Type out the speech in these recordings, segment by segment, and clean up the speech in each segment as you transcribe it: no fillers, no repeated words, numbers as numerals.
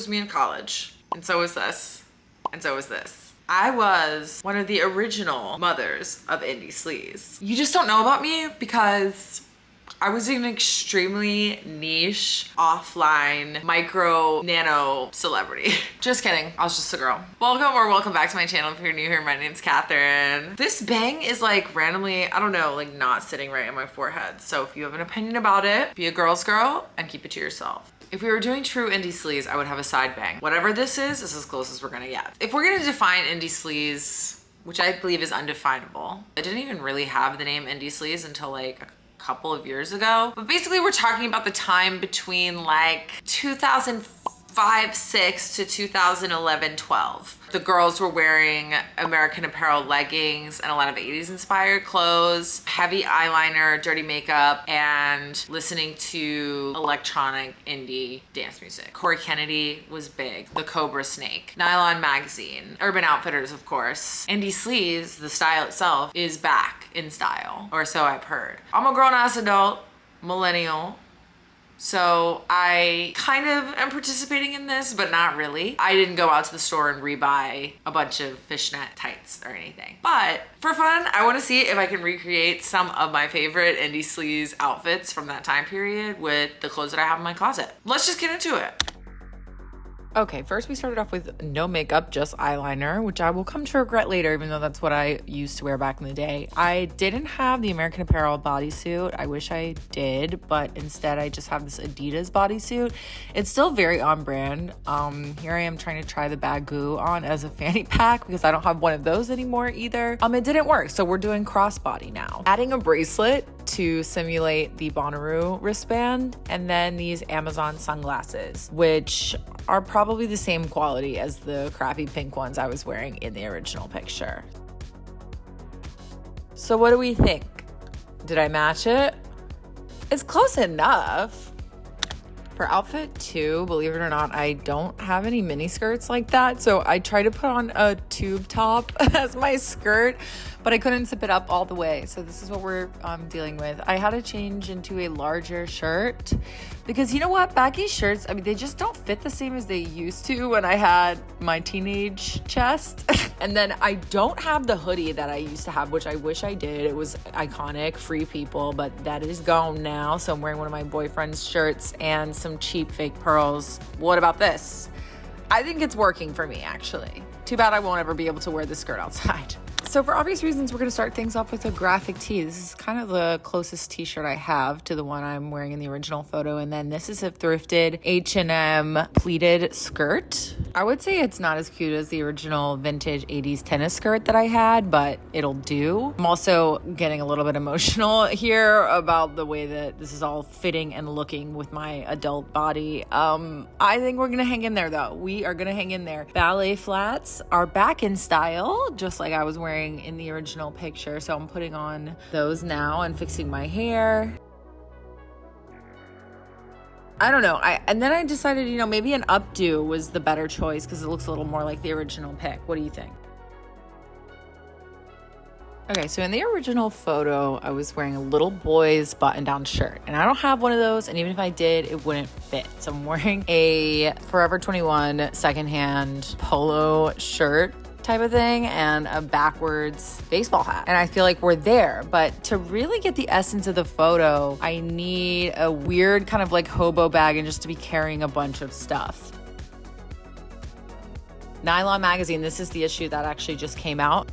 was me in college. And so was this. And so was this. I was one of the original mothers of Indie Sleaze. You just don't know about me because I was an extremely niche, offline, micro, nano celebrity. Just kidding, I was just a girl. Welcome back to my channel. If you're new here, my name's Catherine. This bang is like randomly, I don't know, like not sitting right on my forehead. So if you have an opinion about it, be a girl's girl and keep it to yourself. If we were doing true indie sleaze, I would have a side bang. Whatever this is as close as we're gonna get. If we're gonna define indie sleaze, which I believe is undefinable, I didn't even really have the name indie sleaze until like a couple of years ago. But basically we're talking about the time between like 2005-6 to 2011-12. The girls were wearing American Apparel leggings and a lot of 80s inspired clothes, heavy eyeliner, dirty makeup, and listening to electronic indie dance music. Corey Kennedy was big. The Cobra Snake. Nylon Magazine. Urban Outfitters, of course. Indie Sleaze, the style itself, is back in style, or so I've heard. I'm a grown-ass adult, millennial, so I kind of am participating in this, but not really. I didn't go out to the store and rebuy a bunch of fishnet tights or anything. But for fun, I want to see if I can recreate some of my favorite indie sleaze outfits from that time period with the clothes that I have in my closet. Let's just get into it. Okay, first we started off with no makeup, just eyeliner, which I will come to regret later, even though that's what I used to wear back in the day. I didn't have the American Apparel bodysuit. I wish I did, but instead I just have this Adidas bodysuit. It's still very on brand. Here I am trying to try the Bagoo on as a fanny pack because I don't have one of those anymore either. It didn't work, so we're doing crossbody now. Adding a bracelet to simulate the Bonnaroo wristband, and then these Amazon sunglasses, which are probably the same quality as the crappy pink ones I was wearing in the original picture. So what do we think? Did I match it? It's close enough. For outfit 2, believe it or not, I don't have any mini skirts like that. So I tried to put on a tube top as my skirt, but I couldn't zip it up all the way. So this is what we're dealing with. I had to change into a larger shirt because you know what? Baggy shirts, I mean, they just don't fit the same as they used to when I had my teenage chest. And then I don't have the hoodie that I used to have, which I wish I did. It was iconic, free people, but that is gone now. So I'm wearing one of my boyfriend's shirts and some cheap fake pearls. What about this? I think it's working for me, actually. Too bad I won't ever be able to wear this skirt outside. So for obvious reasons, we're going to start things off with a graphic tee. This is kind of the closest t-shirt I have to the one I'm wearing in the original photo. And then this is a thrifted H&M pleated skirt. I would say it's not as cute as the original vintage 80s tennis skirt that I had, but it'll do. I'm also getting a little bit emotional here about the way that this is all fitting and looking with my adult body. I think we're going to hang in there though. We are going to hang in there. Ballet flats are back in style, just like I was wearing in the original picture. So I'm putting on those now and fixing my hair. I don't know. And then I decided, you know, maybe an updo was the better choice because it looks a little more like the original pic. What do you think? Okay, so in the original photo, I was wearing a little boy's button-down shirt, and I don't have one of those, and even if I did, it wouldn't fit. So I'm wearing a Forever 21 secondhand polo shirt type of thing and a backwards baseball hat. And I feel like we're there, but to really get the essence of the photo, I need a weird kind of like hobo bag and just to be carrying a bunch of stuff. Nylon Magazine, this is the issue that actually just came out.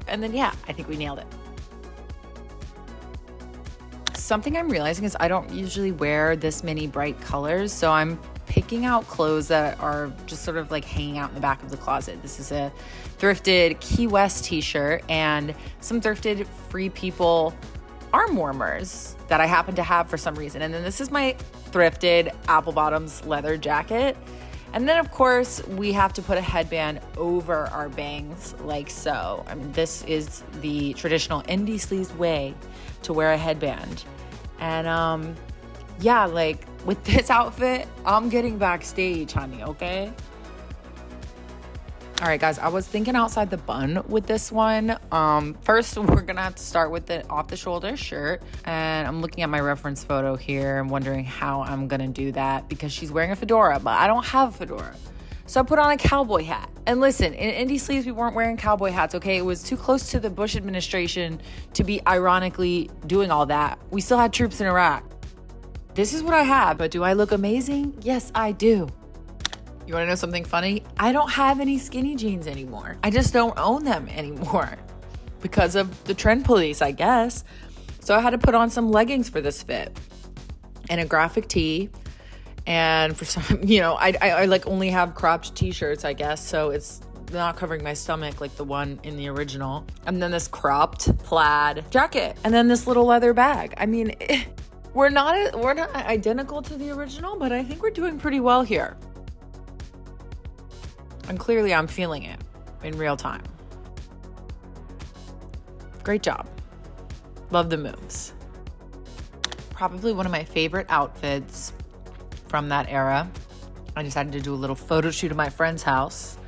And then, yeah, I think we nailed it. Something I'm realizing is I don't usually wear this many bright colors, so I'm picking out clothes that are just sort of like hanging out in the back of the closet. This is a thrifted Key West t-shirt and some thrifted Free People arm warmers that I happen to have for some reason. And then this is my thrifted Apple Bottoms leather jacket. And then of course we have to put a headband over our bangs like so. I mean, this is the traditional indie sleaze way to wear a headband. And yeah, like with this outfit, I'm getting backstage, honey, okay? All right, guys, I was thinking outside the bun with this one. First, we're gonna have to start with the off-the-shoulder shirt. And I'm looking at my reference photo here and wondering how I'm gonna do that because she's wearing a fedora, but I don't have a fedora. So I put on a cowboy hat. And listen, in Indie Sleaze, we weren't wearing cowboy hats, okay? It was too close to the Bush administration to be ironically doing all that. We still had troops in Iraq. This is what I have, but do I look amazing? Yes, I do. You wanna know something funny? I don't have any skinny jeans anymore. I just don't own them anymore because of the trend police, I guess. So I had to put on some leggings for this fit and a graphic tee. And for some, I like only have cropped t-shirts, I guess. So it's not covering my stomach like the one in the original. And then this cropped plaid jacket and then this little leather bag. I mean, we're not identical to the original, but I think we're doing pretty well here. And clearly I'm feeling it in real time. Great job. Love the moves. Probably one of my favorite outfits from that era. I decided to do a little photo shoot at my friend's house,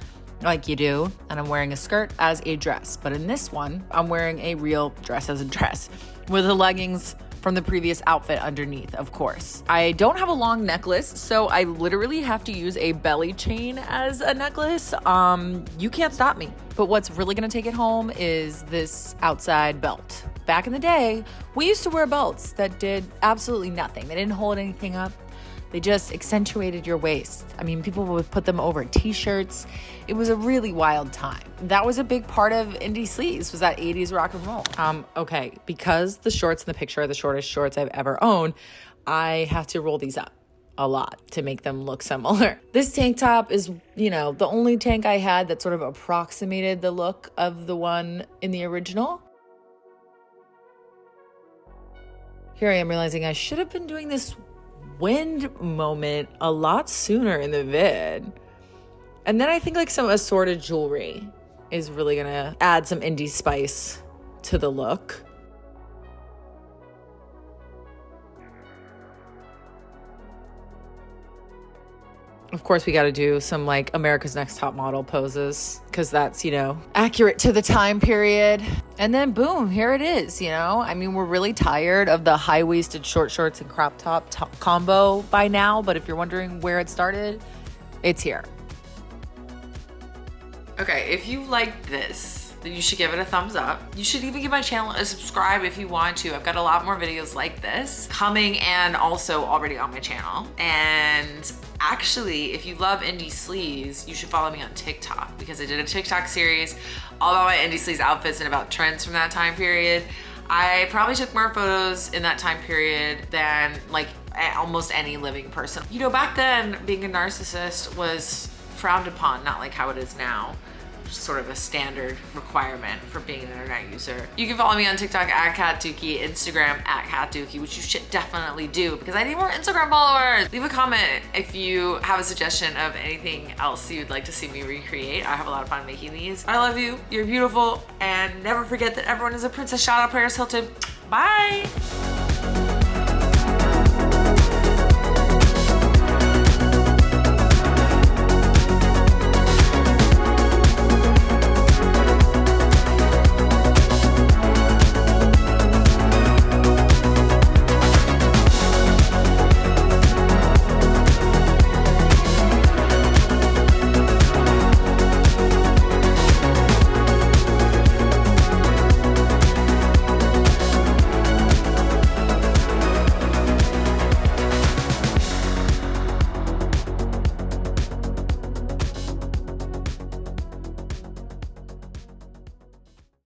like you do, and I'm wearing a skirt as a dress. But in this one, I'm wearing a real dress as a dress with the leggings from the previous outfit underneath, of course. I don't have a long necklace, so I literally have to use a belly chain as a necklace. You can't stop me. But what's really gonna take it home is this outside belt. Back in the day, we used to wear belts that did absolutely nothing. They didn't hold anything up. They just accentuated your waist. I mean, people would put them over t-shirts. It was a really wild time. That was a big part of Indie Sleaze, was that 80s rock and roll. Okay, because the shorts in the picture are the shortest shorts I've ever owned, I have to roll these up a lot to make them look similar. This tank top is, the only tank I had that sort of approximated the look of the one in the original. Here I am realizing I should have been doing this wind moment a lot sooner in the vid. And then I think like some assorted jewelry is really gonna add some indie spice to the look. Of course, we got to do some like America's Next Top Model poses because that's, accurate to the time period. And then boom, here it is, I mean, we're really tired of the high-waisted short shorts and crop top combo by now. But if you're wondering where it started, it's here. Okay, if you liked this, then you should give it a thumbs up. You should even give my channel a subscribe if you want to. I've got a lot more videos like this coming and also already on my channel. And actually, if you love Indie Sleaze, you should follow me on TikTok because I did a TikTok series all about my Indie Sleaze outfits and about trends from that time period. I probably took more photos in that time period than like almost any living person. Back then, being a narcissist was frowned upon, not like how it is now. Sort of a standard requirement for being an internet user. You can follow me on TikTok at katdookie, Instagram at katdookie, which you should definitely do because I need more Instagram followers. Leave a comment if you have a suggestion of anything else you'd like to see me recreate. I have a lot of fun making these. I love you, you're beautiful, and never forget that everyone is a princess. Shout out Paris Hilton. Bye.